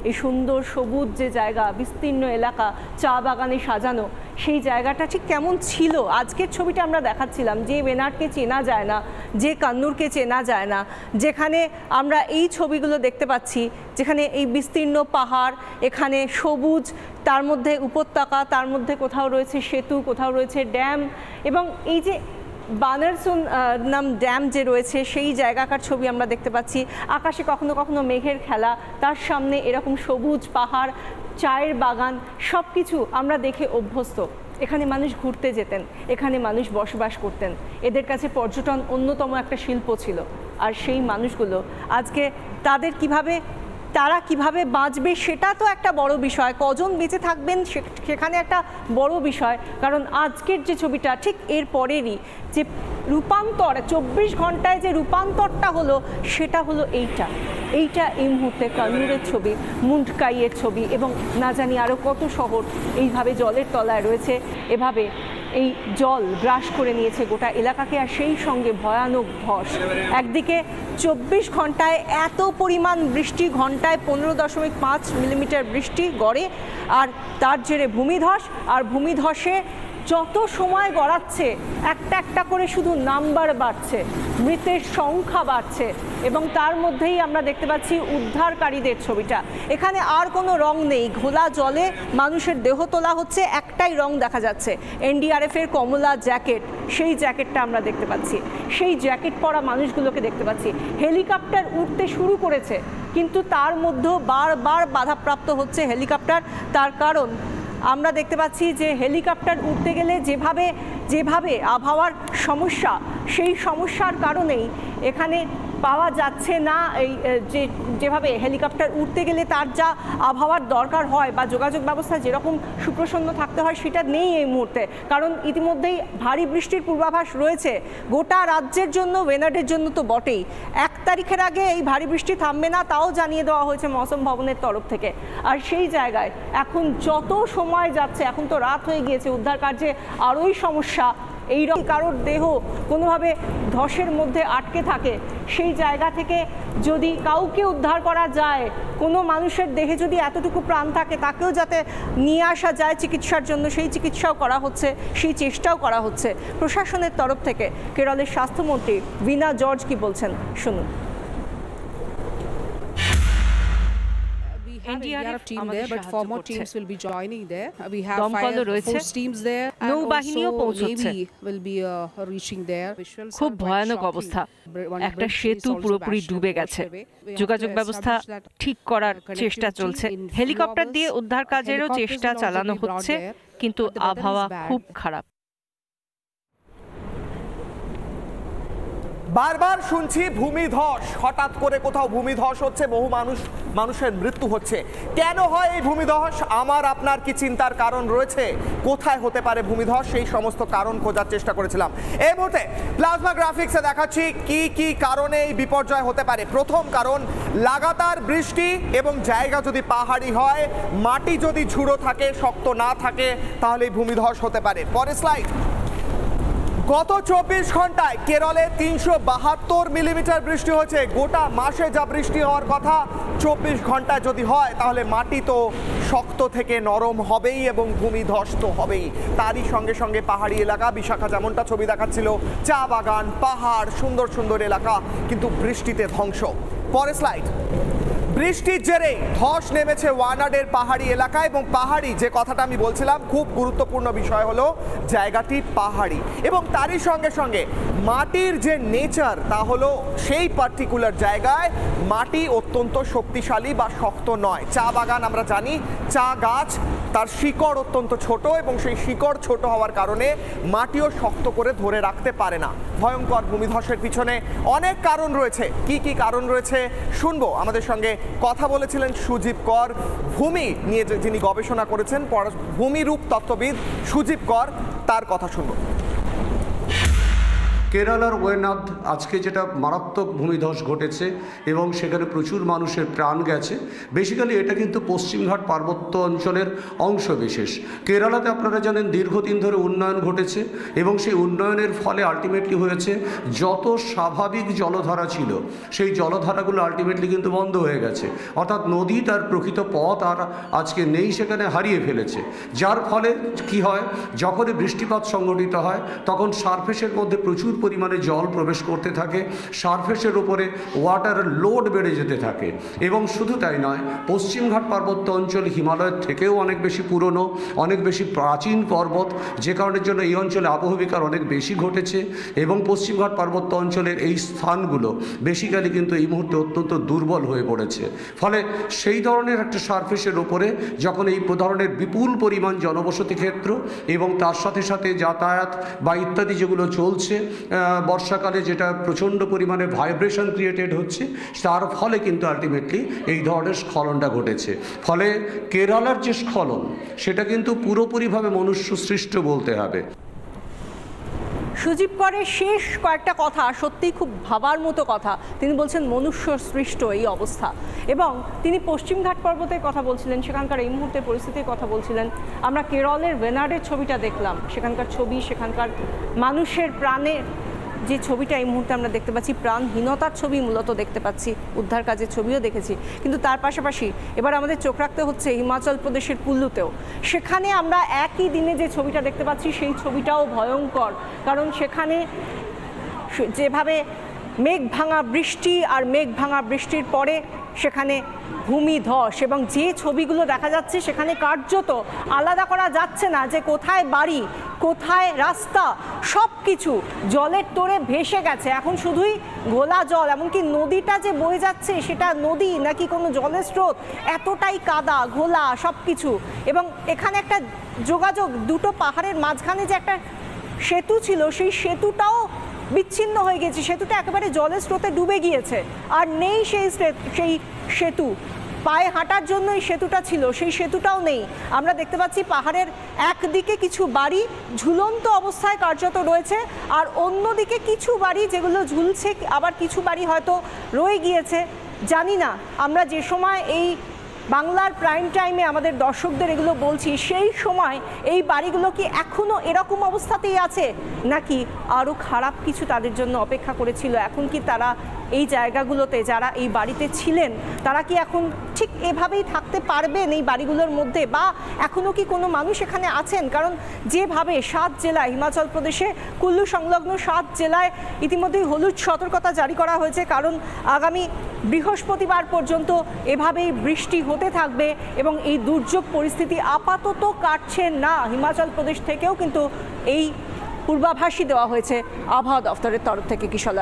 এই সুন্দর সবুজ যে জায়গা, বিস্তীর্ণ এলাকা, চা বাগানে সাজানো, সেই জায়গাটা ঠিক কেমন ছিল। আজকের ছবিটা আমরা দেখাচ্ছিলাম, যে ওয়েনাডকে চেনা যায় না, যে কান্নুরকে চেনা যায় না, যেখানে আমরা এই ছবিগুলো দেখতে পাচ্ছি, যেখানে এই বিস্তীর্ণ পাহাড়, এখানে সবুজ, তার মধ্যে উপত্যকা, তার মধ্যে কোথাও রয়েছে সেতু, কোথাও রয়েছে ড্যাম, এবং এই যে বানারসুন নাম ড্যাম যে রয়েছে সেই জায়গাকার ছবি আমরা দেখতে পাচ্ছি। আকাশে কখনো কখনো মেঘের খেলা, তার সামনে এরকম সবুজ পাহাড়, চায়ের বাগান, সব কিছু আমরা দেখে অভ্যস্ত। এখানে মানুষ ঘুরতে যেতেন, এখানে মানুষ বসবাস করতেন, এদের কাছে পর্যটন অন্যতম একটা শিল্প ছিল। আর সেই মানুষগুলো আজকে তারা কিভাবে বাঁচবে সেটা তো একটা বড় বিষয়, কজন বেঁচে থাকবেন সেখানে একটা বড় বিষয়। কারণ আজকের যে ছবিটা ঠিক এর পরেরই যে রূপান্তর, 24 ঘন্টায় যে রূপান্তরটা হলো, সেটা হলো এইটা এই মুহূর্তে কান্নুরের ছবি, মুন্ডকাইয়ের ছবি, এবং না জানি আরও কত শহর এইভাবে জলের তলায় রয়েছে। এভাবে এই জল গ্রাস করে নিয়েছে গোটা এলাকাকে, আর সেই সঙ্গে ভয়ানক ধস। একদিকে 24 ঘন্টায় এত পরিমাণ বৃষ্টি, ঘন্টায় 15.5 মিলিমিটার বৃষ্টি গড়ে, আর তার জেরে ভূমিধস, আর ভূমিধসে যত সময় গড়াচ্ছে একটা একটা করে শুধু নাম্বার বাড়ছে, মৃতের সংখ্যা বাড়ছে, এবং তার মধ্যেই আমরা দেখতে পাচ্ছি উদ্ধারকারীদের ছবিটা। এখানে আর কোনো রং নেই, ঘোলা জলে মানুষের দেহ তোলা হচ্ছে, একটাই রং দেখা যাচ্ছে, এনডিআরএফের কমলা জ্যাকেট, সেই জ্যাকেটটা আমরা দেখতে পাচ্ছি, সেই জ্যাকেট পরা মানুষগুলোকে দেখতে পাচ্ছি। হেলিকপ্টার উঠতে শুরু করেছে, কিন্তু তার মধ্যেও বারবার বাধাপ্রাপ্ত হচ্ছে হেলিকপ্টার। তার কারণ আমরা দেখতে পাচ্ছি যে হেলিকপ্টার উঠতে গেলে যেভাবে আবহাওয়ার সমস্যা, সেই সমস্যার কারণেই এখানে পাওয়া যাচ্ছে না এই যেভাবে হেলিকপ্টার উঠতে গেলে তার যা আবহাওয়ার দরকার হয় বা যোগাযোগ ব্যবস্থা যেরকম সুপ্রসন্ন থাকতে হয়, সেটা নেই এই মুহূর্তে। কারণ ইতিমধ্যেই ভারী বৃষ্টির পূর্বাভাস রয়েছে গোটা রাজ্যের জন্য, ওয়েনাডের জন্য তো বটেই। 1 তারিখের আগে এই ভারী বৃষ্টি থামবে না, তাও জানিয়ে দেওয়া হয়েছে মৌসুম ভবনের তরফ থেকে। আর সেই জায়গায় এখন যত সময় যাচ্ছে, এখন তো রাত হয়ে গিয়েছে, উদ্ধার কার্যে আরোই সমস্যা। এইরকম কারোর দেহ কোনোভাবে ধসের মধ্যে আটকে থাকে, সেই জায়গা থেকে যদি কাউকে উদ্ধার করা যায়, কোনো মানুষের দেহে যদি এতটুকু প্রাণ থাকে, তাকেও যাতে নিয়ে আসা যায় চিকিৎসার জন্য, সেই চিকিৎসাও করা হচ্ছে, সেই চেষ্টাও করা হচ্ছে প্রশাসনের তরফ থেকে। কেরলের স্বাস্থ্যমন্ত্রী ভিনা জর্জ কি বলছেন শুনুন। NDRF team there, but 4 more teams will be joining there. We have 5 force teams there, and also Navy will be reaching there. খুব ভয়ানক অবস্থা, একটা সেতু পুরোপুরি ডুবে গেছে, যোগাযোগ ব্যবস্থা ঠিক করার চেষ্টা চলছে, হেলিকপ্টার দিয়ে উদ্ধার কাজেরও চেষ্টা চালানো হচ্ছে, কিন্তু আবহাওয়া খুব খারাপ। বারবার শুনছি ভূমিধস, হঠাৎ করে কোথাও ভূমিধস হচ্ছে, বহু মানুষের মৃত্যু হচ্ছে। কেন হয় এই ভূমিধস? আমার আপনার কি চিন্তার কারণ রয়েছে? কোথায় হতে পারে ভূমিধস? সেই সমস্ত কারণ খোঁজার চেষ্টা করেছিলাম। এই মুহূর্তে প্লাজমা গ্রাফিক্সে দেখাচ্ছি কি কি কারণে এই বিপর্যয় হতে পারে। প্রথম কারণ, লাগাতার বৃষ্টি এবং জায়গা যদি পাহাড়ি হয়, মাটি যদি ঝুড়ো থাকে, শক্ত না থাকে, তাহলে এই ভূমিধস হতে পারে। পরের স্লাইড। গত 24 ঘন্টায় কেরলে 372 মিলিমিটার বৃষ্টি হয়েছে। গোটা মাসে যা বৃষ্টি হওয়ার কথা, 24 ঘন্টায় যদি হয়, তাহলে মাটি তো শক্ত থেকে নরম হবেই এবং ভূমিধস তো হবেই। তারই সঙ্গে সঙ্গে পাহাড়ি এলাকা, বিশাখা যেমনটা ছবি দেখাচ্ছিল, চা বাগান, পাহাড়, সুন্দর সুন্দর এলাকা, কিন্তু বৃষ্টিতে ধ্বংস। পরের স্লাইড। বৃষ্টির জেরে ধস নেমেছে ওয়ানাডের পাহাড়ি এলাকায়, এবং পাহাড়ি যে কথাটা আমি বলছিলাম, খুব গুরুত্বপূর্ণ বিষয় হলো জায়গাটি পাহাড়ি, এবং তারই সঙ্গে সঙ্গে মাটির যে নেচার, তা হলো সেই পার্টিকুলার জায়গায় মাটি অত্যন্ত শক্তিশালী বা শক্ত নয়। চা বাগান আমরা জানি, চা গাছ, তার শিকড় অত্যন্ত ছোট, এবং সেই শিকড় ছোট হওয়ার কারণে মাটিও শক্ত করে ধরে রাখতে পারে না। ভয়ঙ্কর ভূমিধসের পিছনে অনেক কারণ রয়েছে। কি কি কারণ রয়েছে শুনবো। আমাদের সঙ্গে কথা বলেছিলেন সুজীব কর, ভূমি নিয়ে যিনি গবেষণা করেছেন, ভূমিরূপ তত্ত্ববিদ সুজীব কর, তার কথা শুনবো। কেরালার ওয়েনাদ আজকে যেটা মারাত্মক ভূমিধস ঘটেছে এবং সেখানে প্রচুর মানুষের প্রাণ গেছে, বেসিক্যালি এটা কিন্তু পশ্চিমঘাট পার্বত্য অঞ্চলের অংশ বিশেষ। কেরালাতে আপনারা জানেন দীর্ঘদিন ধরে উন্নয়ন ঘটেছে এবং সেই উন্নয়নের ফলে আলটিমেটলি হয়েছে যত স্বাভাবিক জলধারা ছিল সেই জলধারাগুলো আলটিমেটলি কিন্তু বন্ধ হয়ে গেছে, অর্থাৎ নদী তার প্রকৃত পথ আর আজকে নেই, সেখানে হারিয়ে ফেলেছে। যার ফলে কি হয়, যখনই বৃষ্টিপাত সংঘটিত হয় তখন সারফেসের মধ্যে প্রচুর পরিমাণে জল প্রবেশ করতে থাকে, সারফেসের উপরে ওয়াটার লোড বেড়ে যেতে থাকে। এবং শুধু তাই নয়, পশ্চিমঘাট পার্বত্য অঞ্চল হিমালয়ের থেকেও অনেক বেশি পুরনো, অনেক বেশি প্রাচীন পর্বত, যে কারণের জন্য এই অঞ্চলে আবহবিকার অনেক বেশি ঘটেছে এবং পশ্চিমঘাট পার্বত্য অঞ্চলের এই স্থানগুলো বেসিক্যালি কিন্তু এই মুহূর্তে অত্যন্ত দুর্বল হয়ে পড়েছে। ফলে সেই ধরনের একটা সারফেসের ওপরে যখন এই ধরনের বিপুল পরিমাণ জনবসতি ক্ষেত্র এবং তার সাথে সাথে যাতায়াত বা ইত্যাদি যেগুলো চলছে বর্ষাকালে, যেটা প্রচণ্ড পরিমাণে ভাইব্রেশন ক্রিয়েটেড হচ্ছে, তার ফলে কিন্তু আলটিমেটলি এই ধরনের স্খলনটা ঘটেছে। ফলে কেরালার যে স্খলন সেটা কিন্তু পুরোপুরিভাবে মনুষ্য সৃষ্ট বলতে হবে। সুজীব করের শেষ কয়েকটা কথা সত্যিই খুব ভাবার মতো কথা। তিনি বলছেন মনুষ্য সৃষ্ট এই অবস্থা, এবং তিনি পশ্চিমঘাট পর্বতের কথা বলছিলেন, সেখানকার এই মুহূর্তের পরিস্থিতির কথা বলছিলেন। আমরা কেরলের ওয়েনাডের ছবিটা দেখলাম, সেখানকার ছবি, সেখানকার মানুষের প্রাণে যে ছবিটা এই মুহূর্তে আমরা দেখতে পাচ্ছি, প্রাণহীনতার ছবি মূলত দেখতে পাচ্ছি, উদ্ধার কাজের ছবিও দেখেছি। কিন্তু তার পাশাপাশি এবার আমাদের চোখ রাখতে হচ্ছে হিমাচল প্রদেশের কুল্লুতেও। সেখানে আমরা একই দিনে যে ছবিটা দেখতে পাচ্ছি সেই ছবিটাও ভয়ঙ্কর, কারণ সেখানে যেভাবে মেঘ ভাঙা বৃষ্টি আর মেঘ ভাঙা বৃষ্টির পরে সেখানে ভূমিধস, এবং যে ছবিগুলো দেখা যাচ্ছে সেখানে কার্যত আলাদা করা যাচ্ছে না যে কোথায় বাড়ি কোথায় রাস্তা, সব কিছু জলের তোড়ে ভেসে গেছে। এখন শুধুই ঘোলা জল, এমনকি নদীটা যে বয়ে যাচ্ছে সেটা নদী নাকি কোনো জলের স্রোত, এতটাই কাদা ঘোলা সব কিছু। এবং এখানে একটা যোগাযোগ, দুটো পাহাড়ের মাঝখানে যে একটা সেতু ছিল সেই সেতুটাও বিচ্ছিন্ন হয়ে গেছে, সেতুটা একেবারে জলের স্রোতে ডুবে গিয়েছে, আর নেই সেই সেতু। পায়ে হাঁটার জন্য এই সেতুটা ছিল, সেই সেতুটাও নেই। আমরা দেখতে পাচ্ছি পাহাড়ের একদিকে কিছু বাড়ি ঝুলন্ত অবস্থায় কার্যত রয়েছে, আর অন্যদিকে কিছু বাড়ি যেগুলো ঝুলছে, আবার কিছু বাড়ি হয়তো রয়ে গিয়েছে। জানি না আমরা যে সময় এই বাংলার প্রাইম টাইমে আমাদের দর্শকদের এগুলো বলছি, সেই সময় এই বাড়িগুলো কি এখনও এরকম অবস্থাতেই আছে, নাকি আরও খারাপ কিছু তাদের জন্য অপেক্ষা করেছিল? এখন কি তারা এই জায়গাগুলোতে, যারা এই বাড়িতে ছিলেন, তারা কি এখন ঠিক এভাবেই থাকতে পারবেন এই বাড়িগুলোর মধ্যে, বা এখনও কি কোনো মানুষ এখানে আছেন? কারণ যেভাবে 7 জেলায়, হিমাচল প্রদেশে কুল্লু সংলগ্ন 7 জেলায় ইতিমধ্যেই হলুদ সতর্কতা জারি করা হয়েছে, কারণ আগামী বৃহস্পতিবার পর্যন্ত এভাবেই বৃষ্টি হতে থাকবে এবং এই দুর্যোগ পরিস্থিতি আপাতত কাটছে না। হিমাচল প্রদেশ থেকেও কিন্তু এই পূর্বাভাসই দেওয়া হয়েছে আবহাওয়া দফতরের তরফ থেকে। কিশোর,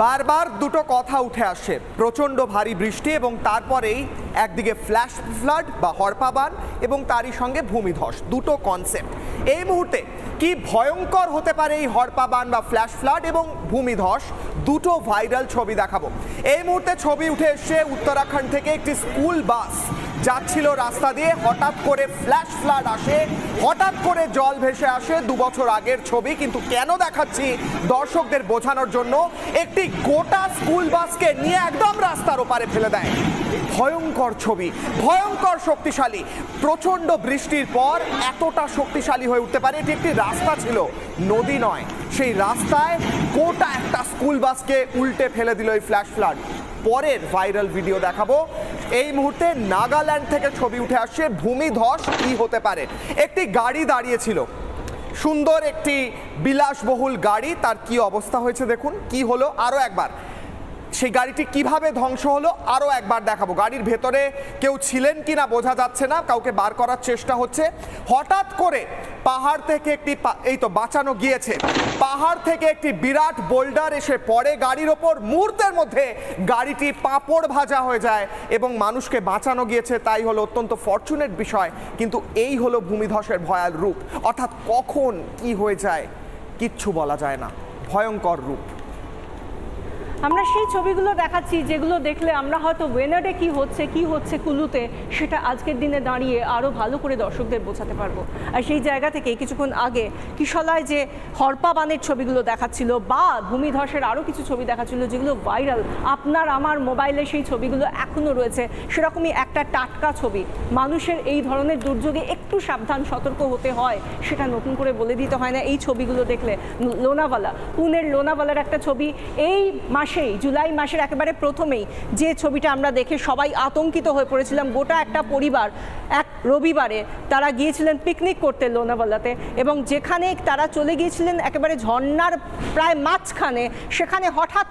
বারবার দুটো কথা উঠে আসে, প্রচণ্ড ভারী বৃষ্টি এবং তারপরেই একদিকে ফ্ল্যাশ ফ্লাড বা হরপাবান এবং তারই সঙ্গে ভূমিধস, দুটো কনসেপ্ট। এই মুহূর্তে কি ভয়ঙ্কর হতে পারে এই হরপাবান বা ফ্ল্যাশ ফ্লাড এবং ভূমিধস, দুটো ভাইরাল ছবি দেখাবো। এই মুহূর্তে ছবি উঠে এসছে উত্তরাখণ্ড থেকে, একটি স্কুল বাস যাচ্ছিল রাস্তা দিয়ে, হঠাৎ করে ফ্ল্যাশ ফ্লাড আসে, হঠাৎ করে জল ভেসে আসে। 2 বছর আগের ছবি, কিন্তু কেন দেখাচ্ছি দর্শকদের বোঝানোর জন্য, একটি গোটা স্কুল বাসকে নিয়ে একদম রাস্তার ওপারে ফেলে দেয়। ভয়ঙ্কর ছবি, ভয়ঙ্কর শক্তিশালী। প্রচণ্ড বৃষ্টির পর এতটা শক্তিশালী হয়ে উঠতে পারে। এটি একটি রাস্তা ছিল, নদী নয়। সেই রাস্তায় গোটা একটা স্কুল বাসকে উল্টে ফেলে দিল এই ফ্ল্যাশ ফ্লাড। পরের ভাইরাল ভিডিও দেখাবো। এই মুহূর্তে নাগাল্যান্ড থেকে ছবি উঠে আসছে, ভূমিধস কি হতে পারে। একটি গাড়ি দাঁড়িয়েছিল, সুন্দর একটি বিলাসবহুল গাড়ি, তার কি অবস্থা হয়েছে দেখুন। কি হলো আরও একবার, সেই গাড়িটি কিভাবে ধ্বংস হলো আরও একবার দেখাবো। গাড়ির ভেতরে কেউ ছিলেন কি না বোঝা যাচ্ছে না, কাউকে বার করার চেষ্টা হচ্ছে। হঠাৎ করে পাহাড় থেকে একটি, এই তো বাঁচানো গিয়েছে, পাহাড় থেকে একটি বিরাট বোল্ডার এসে পড়ে গাড়ির ওপর। মুহূর্তের মধ্যে গাড়িটি পাঁপড় ভাজা হয়ে যায় এবং মানুষকে বাঁচানো গিয়েছে, তাই হলো অত্যন্ত ফরচুনেট বিষয়। কিন্তু এই হলো ভূমিধসের ভয়াল রূপ, অর্থাৎ কখন কি হয়ে যায় কিচ্ছু বলা যায় না, ভয়ঙ্কর রূপ। আমরা সেই ছবিগুলো দেখাচ্ছি যেগুলো দেখলে আমরা হয়তো ওয়েনারে কি হচ্ছে কুলুতে সেটা আজকের দিনে দাঁড়িয়ে আরও ভালো করে দর্শকদের বোঝাতে পারবো। আর সেই জায়গা থেকে কিছুক্ষণ আগে কিশলায় যে হরপা বানের ছবিগুলো দেখাচ্ছিল বা ভূমিধসের আরও কিছু ছবি দেখাচ্ছিল যেগুলো ভাইরাল, আপনার আমার মোবাইলে সেই ছবিগুলো এখনও রয়েছে, সেরকমই একটা টাটকা ছবি। মানুষের এই ধরনের দুর্যোগে একটু সাবধান সতর্ক হতে হয়, সেটা নতুন করে বলে দিতে হয় না এই ছবিগুলো দেখলে। লোনাভালা, পুনের লোনাভালার একটা ছবি এই মাসেই, জুলাই মাসের একেবারে প্রথমেই যে ছবিটা আমরা দেখে সবাই আতঙ্কিত হয়ে পড়েছিলাম। গোটা একটা পরিবার এক রবিবারে তারা গিয়েছিলেন পিকনিক করতে লোনাভালাতে, এবং যেখানে তারা চলে গিয়েছিলেন একেবারে ঝর্ণার প্রায় মাঝখানে, সেখানে হঠাৎ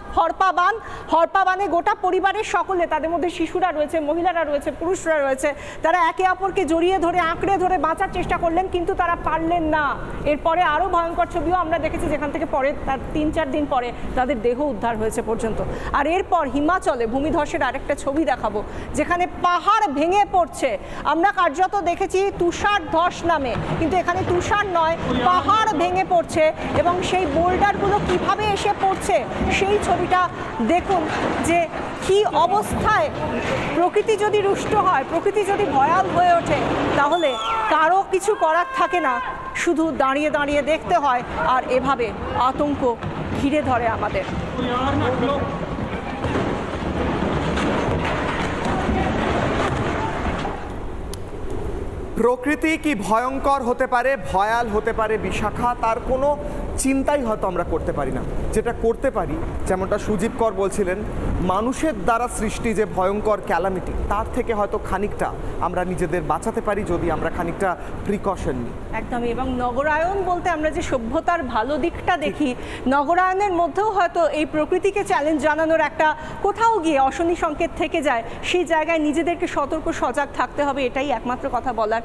হরপা বানে গোটা পরিবারের সকলে, তাদের মধ্যে শিশুরা রয়েছে, মহিলারা রয়েছে, পুরুষরা রয়েছে, তারা একে অপরকে জড়িয়ে ধরে আঁকড়ে ধরে বাঁচার চেষ্টা করলেন, কিন্তু তারা পারলেন না। এরপরে আরও ভয়ঙ্কর ছবিও আমরা দেখেছি, যেখান থেকে পরে তার 3-4 দিন পরে তাদের দেহ উদ্ধার হয়েছে পর্যন্ত। আর এরপর হিমাচলে ভূমিধসের আরেকটা ছবি দেখাবো, যেখানে পাহাড় ভেঙে পড়ছে। আমরা কার্যত দেখেছি তুষার ধস নামে, কিন্তু এখানে তুষার নয়, পাহাড় ভেঙে পড়ছে, এবং সেই বোল্ডারগুলো কিভাবে এসে পড়ছে সেই ছবিটা দেখুন যে কি অবস্থায়। প্রকৃতি যদি রুষ্ট হয়, প্রকৃতি যদি ভয়াল হয়ে ওঠে, তাহলে কারো কিছু করার থাকে না, শুধু দাঁড়িয়ে দাঁড়িয়ে দেখতে হয়, আর এভাবে আতঙ্ক ঘিরে ধরে আমাদের। প্রকৃতি কি ভয়ঙ্কর হতে পারে, ভয়াল হতে পারে বিশাখা, তার কোনো চিন্তাই হয়তো আমরা করতে পারি না। যেটা করতে পারি, যেমনটা সুজিত কর বলছিলেন, মানুষের দ্বারা সৃষ্টি যে ভয়ঙ্কর ক্যালামিটি, তার থেকে হয়তো খানিকটা আমরা নিজেদের বাঁচাতে পারি যদি আমরা খানিকটা প্রিকশন নিই। একদমই। এবং নগরায়ন বলতে আমরা যে সভ্যতার ভালো দিকটা দেখি, নগরায়নের মধ্যেও হয়তো এই প্রকৃতিকে চ্যালেঞ্জ জানানোর একটা কোথাও গিয়ে অশনি সংকেত থেকে যায়। সেই জায়গায় নিজেদেরকে সতর্ক সজাগ থাকতে হবে, এটাই একমাত্র কথা বলার।